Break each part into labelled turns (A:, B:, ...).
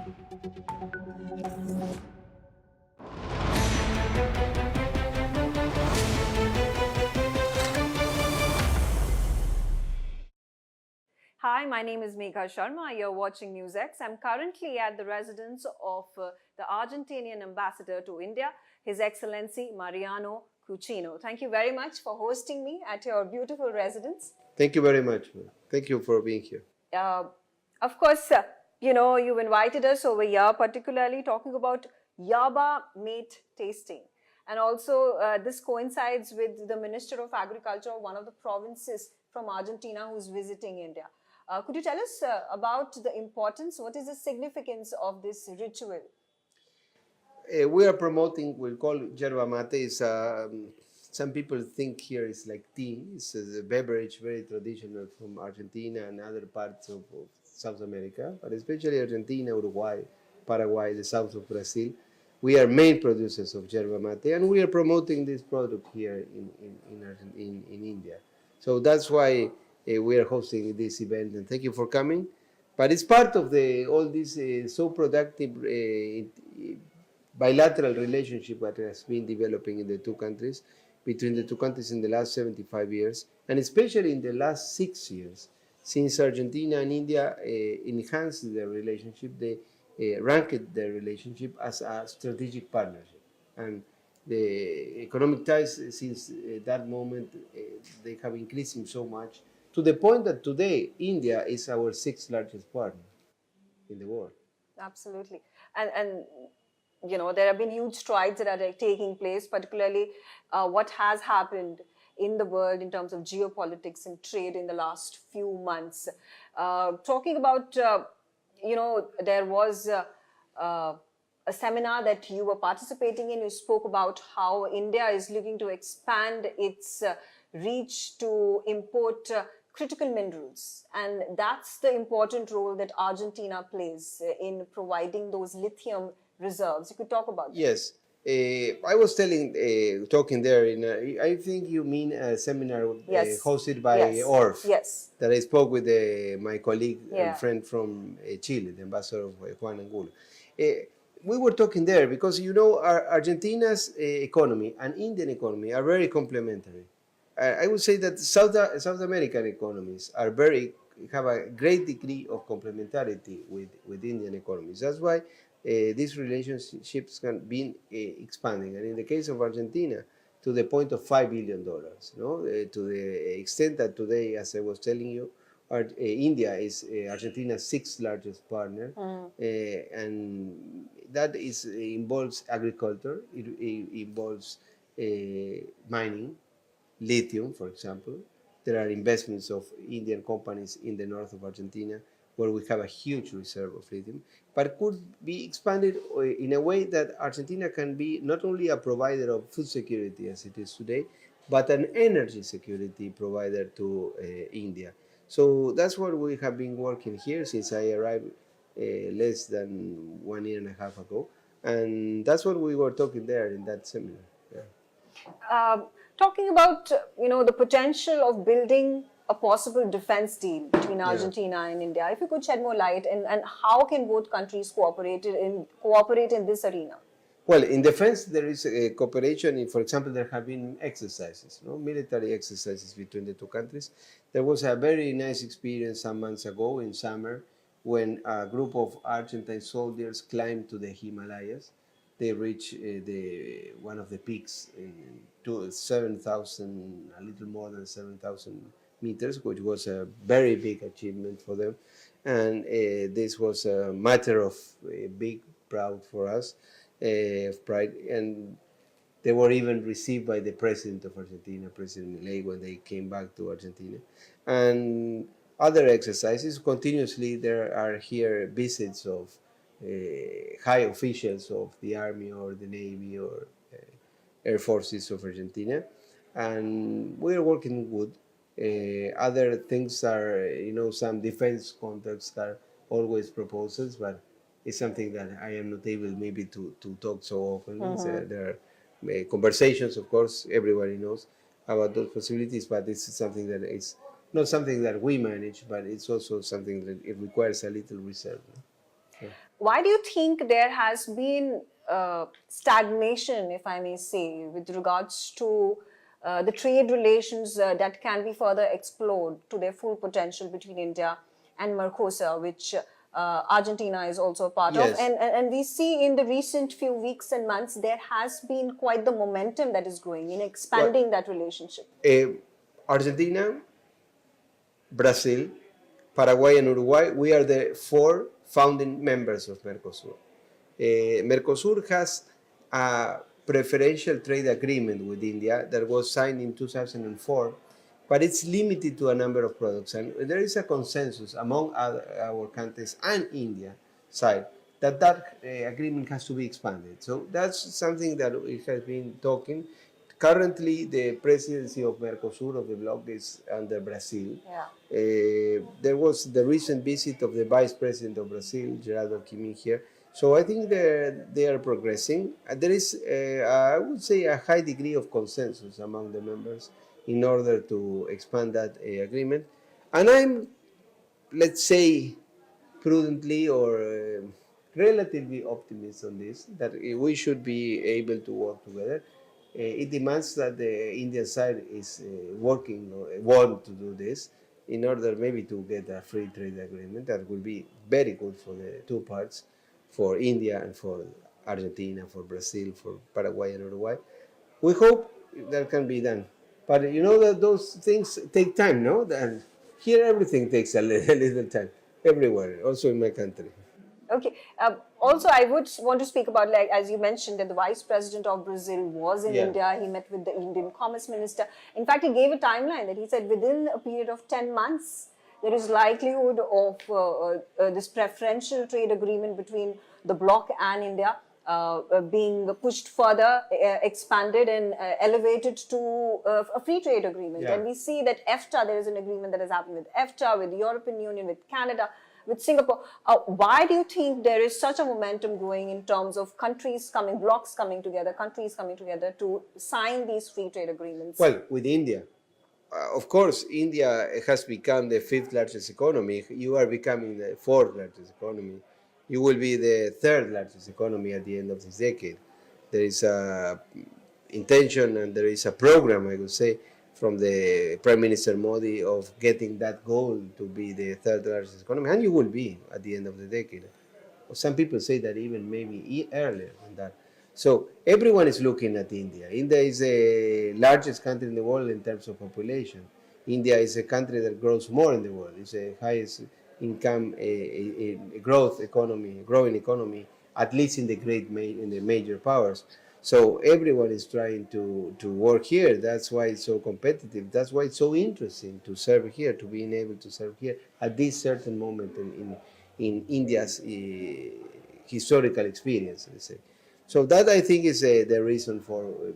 A: Hi, my name is Megha Sharma. You're watching NewsX. I'm currently at the residence of the Argentinian ambassador to India, His Excellency Mariano Caucino. Thank you very much for hosting me at your beautiful residence.
B: Thank you very much. Thank you for being here.
A: Of course, you've invited us over here, particularly talking about Yaba meat tasting. And also, this coincides with the Minister of Agriculture of one of the provinces from Argentina who's visiting India. Could you tell us about the importance? What is the significance of this ritual?
B: We are promoting, we'll call it yerba mate. Some people think here it's like tea. It's a beverage very traditional from Argentina and other parts of South America, but especially Argentina, Uruguay, Paraguay, the south of Brazil. We are main producers of yerba mate, and we are promoting this product here in India. So that's why we are hosting this event, and thank you for coming. But it's part of all this so productive bilateral relationship that has been developing in the two countries, between the two countries in the last 75 years, and especially in the last 6 years, since Argentina and India enhanced their relationship. They ranked their relationship as a strategic partnership. And the economic ties since that moment, they have increasing so much, to the point that today India is our 6th largest partner in the world.
A: Absolutely. And there have been huge strides that are taking place, particularly what has happened in the world in terms of geopolitics and trade in the last few months. Talking about, there was a seminar that you were participating in. You spoke about how India is looking to expand its reach to import critical minerals, and that's the important role that Argentina plays in providing those lithium reserves. You could talk about that.
B: Yes. I was talking there, I think you mean a seminar hosted by ORF.
A: Yes.
B: That I spoke with my colleague and friend from Chile, the ambassador of Juan Angulo. We were talking there because, Argentina's economy and Indian economy are very complementary. I would say that South American economies have a great degree of complementarity with Indian economies. That's why these relationships have been expanding, and in the case of Argentina, to the point of $5 billion. To the extent that today, as I was telling you, India is Argentina's 6th largest partner, and that involves agriculture. It involves mining, lithium, for example. There are investments of Indian companies in the north of Argentina, where we have a huge reserve of lithium, but could be expanded in a way that Argentina can be not only a provider of food security as it is today, but an energy security provider to India. So that's what we have been working here since I arrived less than 1.5 years ago. And that's what we were talking there in that seminar. Yeah.
A: Talking about, the potential of building a possible defense deal between Argentina and India, if you could shed more light, and how can both countries cooperate in this arena?
B: Well, in defense, there is a cooperation. For example, there have been exercises, military exercises between the two countries. There was a very nice experience some months ago in summer when a group of Argentine soldiers climbed to the Himalayas. They reached one of the peaks to 7,000, a little more than 7,000 meters, which was a very big achievement for them. And this was a matter of big proud for us, of pride. And they were even received by the president of Argentina, President Milei, when they came back to Argentina. And other exercises, continuously there are here visits of high officials of the Army or the Navy or Air Forces of Argentina, and we are working good. Other things are, some defense contracts are always proposals, but it's something that I am not able maybe to talk so often. There are conversations, of course, everybody knows about those possibilities, but this is something that is not something that we manage, but it's also something that it requires a little reserve.
A: Why do you think there has been stagnation, if I may say, with regards to the trade relations that can be further explored to their full potential between India and Mercosur, which Argentina is also a part of?
B: Yes.
A: And we see in the recent few weeks and months, there has been quite the momentum that is growing in expanding that relationship.
B: Argentina, Brazil, Paraguay, and Uruguay, we are the 4 founding members of Mercosur. Mercosur has a preferential trade agreement with India that was signed in 2004, but it's limited to a number of products. And there is a consensus among our countries and India side that agreement has to be expanded. So that's something that we have been talking. Currently, the presidency of Mercosur, of the bloc, is under Brazil. There was the recent visit of the vice president of Brazil, Geraldo Alckmin, here. So I think they are progressing. There is, I would say, a high degree of consensus among the members in order to expand that agreement. And I'm, let's say, prudently or relatively optimistic on this, that we should be able to work together. It demands that the Indian side is working, want to do this in order maybe to get a free trade agreement that will be very good for the 2 parts, for India and for Argentina, for Brazil, for Paraguay and Uruguay. We hope that can be done. But you know that those things take time, no? And here everything takes a little time, everywhere, also in my country.
A: Okay. Also, I would want to speak about, like, as you mentioned, that the vice president of Brazil was in India. He met with the Indian Commerce Minister. In fact, he gave a timeline that he said within a period of 10 months, there is likelihood of this preferential trade agreement between the bloc and India being pushed further, expanded and elevated to a free trade agreement. And we see that EFTA, there is an agreement that has happened with EFTA, with the European Union, with Canada, with Singapore. Why do you think there is such a momentum growing in terms of countries coming, blocs coming together, countries coming together to sign these free trade agreements?
B: Well, with India. Of course, India has become the 5th largest economy. You are becoming the 4th largest economy. You will be the 3rd largest economy at the end of this decade. There is a intention and there is a program, I would say, from the Prime Minister Modi of getting that goal to be the 3rd largest economy, and you will be at the end of the decade. Some people say that even maybe earlier than that. So everyone is looking at India. India is the largest country in the world in terms of population. India is a country that grows more in the world. It's the highest income, growing economy, at least in the major powers. So everyone is trying to work here. That's why it's so competitive. That's why it's so interesting to serve here, to being able to serve here at this certain moment in India's historical experience, let's say. So that, I think, is the reason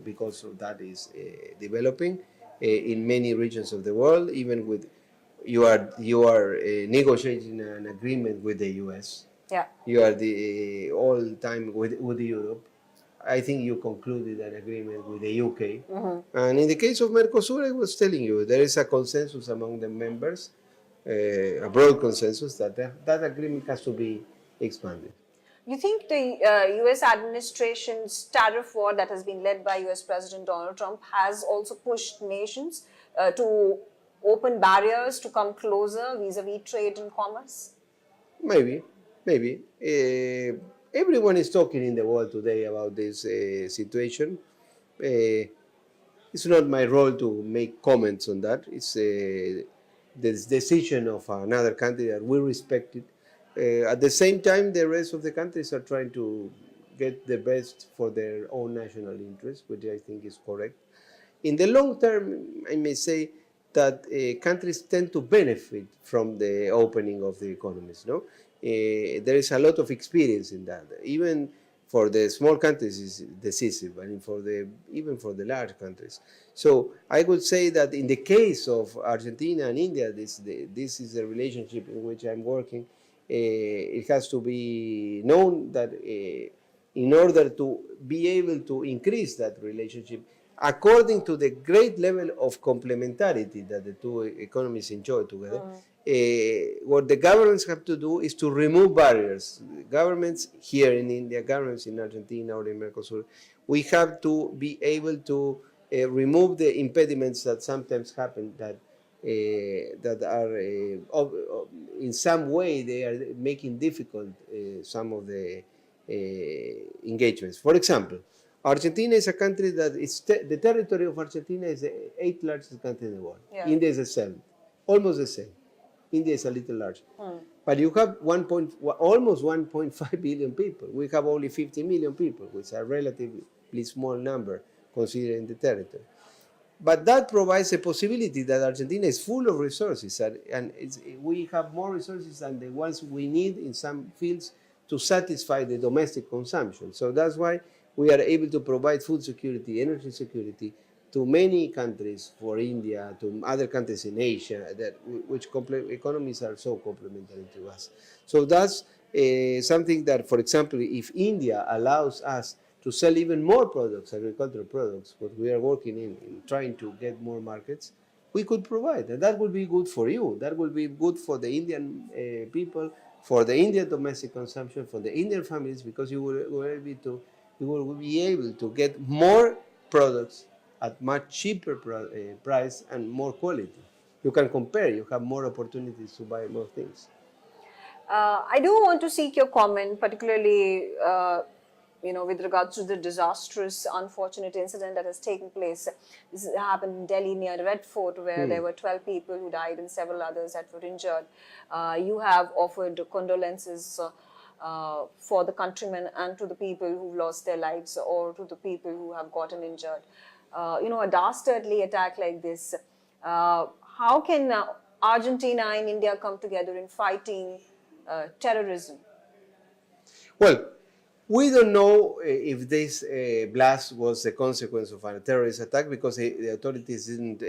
B: because of that is developing in many regions of the world. Even with you are negotiating an agreement with the U.S. You are all the time with Europe. I think you concluded an agreement with the UK. And in the case of Mercosur, I was telling you, there is a consensus among the members, a broad consensus that that agreement has to be expanded.
A: You think the US administration's tariff war that has been led by US President Donald Trump has also pushed nations to open barriers to come closer vis-a-vis trade and commerce?
B: Maybe. Everyone is talking in the world today about this situation. It's not my role to make comments on that. It's the decision of another country that we respect it. At the same time, the rest of the countries are trying to get the best for their own national interests, which I think is correct. In the long term, I may say that countries tend to benefit from the opening of the economies. No, there is a lot of experience in that. Even for the small countries, is decisive, and even for the large countries. So I would say that in the case of Argentina and India, this is a relationship in which I'm working. It has to be known that in order to be able to increase that relationship, according to the great level of complementarity that the two economies enjoy together, what the governments have to do is to remove barriers. Governments here in India, governments in Argentina or in Mercosur, we have to be able to remove the impediments that sometimes happen that are in some way they are making difficult some of the engagements. For example, Argentina is a country that is the territory of Argentina is the 8th largest country in the world.
A: Yeah.
B: India is the 7th, almost the same. India is a little larger. But you have almost 1.5 billion people. We have only 50 million people, which is a relatively small number considering the territory. But that provides a possibility that Argentina is full of resources, and we have more resources than the ones we need in some fields to satisfy the domestic consumption. So that's why we are able to provide food security, energy security to many countries, for India, to other countries in Asia, which economies are so complementary to us. So that's something that, for example, if India allows us to sell even more products, agricultural products, what we are working in trying to get more markets, we could provide. And that would be good for you. That would be good for the Indian people, for the Indian domestic consumption, for the Indian families, because you will be able to get more products at much cheaper price and more quality. You can compare, you have more opportunities to buy more things.
A: I do want to seek your comment, particularly with regards to the disastrous, unfortunate incident that has taken place. This happened in Delhi near the Red Fort, where there were 12 people who died and several others that were injured. You have offered condolences for the countrymen and to the people who've lost their lives or to the people who have gotten injured. A dastardly attack like this, how can Argentina and India come together in fighting terrorism?
B: Well, we don't know if this blast was a consequence of a terrorist attack because the authorities didn't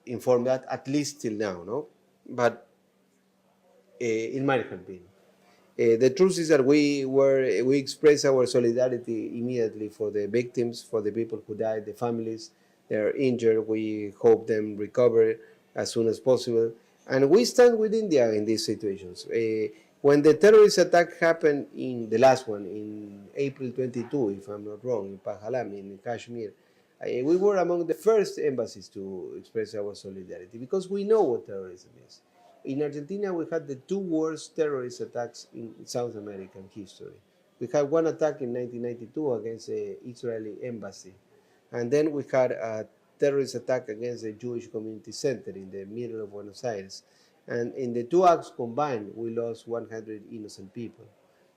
B: inform that, at least till now, no? But it might have been. The truth is that we expressed our solidarity immediately for the victims, for the people who died, the families that are injured. We hope them recover as soon as possible. And we stand with India in these situations. When the terrorist attack happened in the last one, in April 22, if I'm not wrong, in Pahalgam, in Kashmir, we were among the first embassies to express our solidarity because we know what terrorism is. In Argentina, we had the 2 worst terrorist attacks in South American history. We had one attack in 1992 against the Israeli embassy. And then we had a terrorist attack against the Jewish Community Center in the middle of Buenos Aires. And in the 2 acts combined, we lost 100 innocent people.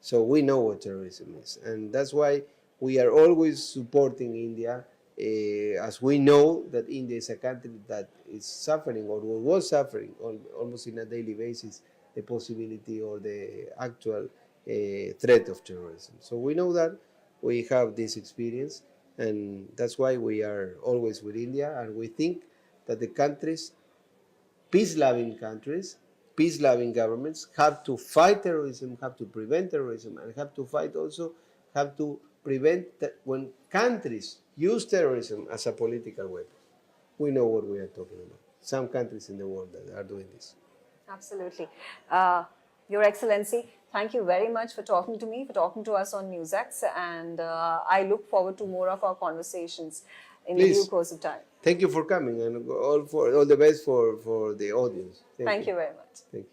B: So we know what terrorism is. And that's why we are always supporting India, as we know that India is a country that is suffering or was suffering almost on a daily basis the possibility or the actual threat of terrorism. So we know that we have this experience, and that's why we are always with India, and we think that the countries, peace-loving countries, peace-loving governments have to fight terrorism, have to prevent terrorism, and have to prevent that when countries use terrorism as a political weapon. We know what we are talking about. Some countries in the world that are doing this.
A: Absolutely. Your Excellency, thank you very much for talking to me, for talking to us on NewsX, and I look forward to more of our conversations in the due course of time.
B: Thank you for coming, and all the best for the audience.
A: Thank you very much.
B: Thank you.